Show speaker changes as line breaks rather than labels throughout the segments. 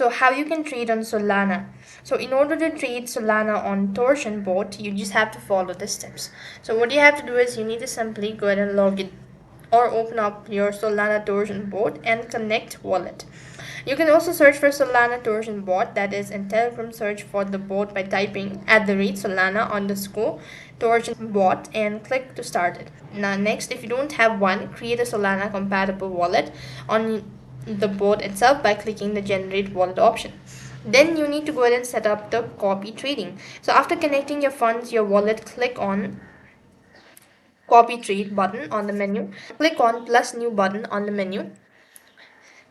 So how you can trade on Solana. So in order to trade Solana on Torsion bot, you just have to follow the steps. So what you have to do is you need to simply go ahead and log in or open up your Solana Torsion bot and connect wallet. You can also search for Solana Torsion bot, that is in Telegram, search for the bot by typing @Solana_Torsion bot and click to start it. Now next, if you don't have one, create a Solana-compatible wallet on the bot itself by clicking the generate wallet option. Then you need to go ahead and set up the copy trading. So after connecting your funds, your wallet, click on copy trade button on the menu, click on plus new button on the menu.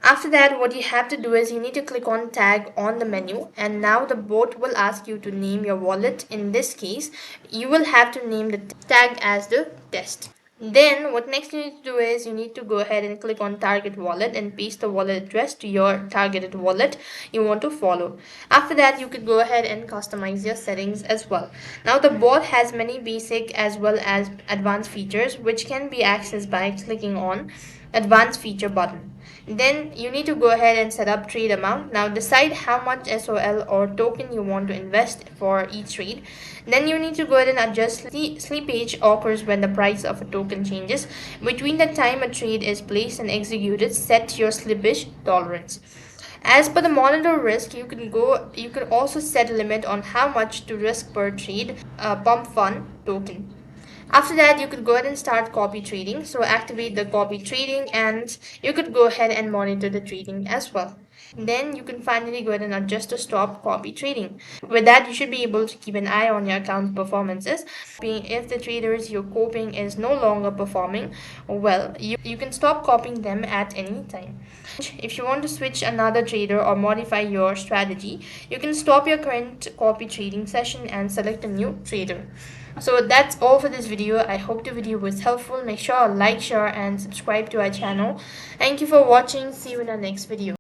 After that, what you have to do is you need to click on tag on the menu, and now the bot will ask you to name your wallet. In this case, you will have to name the tag as the test. Then what next you need to do is you need to go ahead and click on target wallet and paste the wallet address to your targeted wallet you want to follow. After that, you could go ahead and customize your settings as well. Now the bot has many basic as well as advanced features which can be accessed by clicking on advanced feature button. Then you need to go ahead and set up trade amount. Now decide how much SOL or token you want to invest for each trade. Then you need to go ahead and adjust slippage occurs when the price of a token changes. Between the time a trade is placed and executed, set your slippage tolerance. As per the monitor risk, you can also set a limit on how much to risk per trade pump fund token. After that, you could go ahead and start copy trading. So activate the copy trading and you could go ahead and monitor the trading as well. Then you can finally go ahead and adjust to stop copy trading. With that, you should be able to keep an eye on your account performances. If the traders you're copying is no longer performing well, you can stop copying them at any time. If you want to switch another trader or modify your strategy, you can stop your current copy trading session and select a new trader. So that's all for this video. I hope the video was helpful. Make sure to like, share and subscribe to our channel. Thank you for watching. See you in our next video.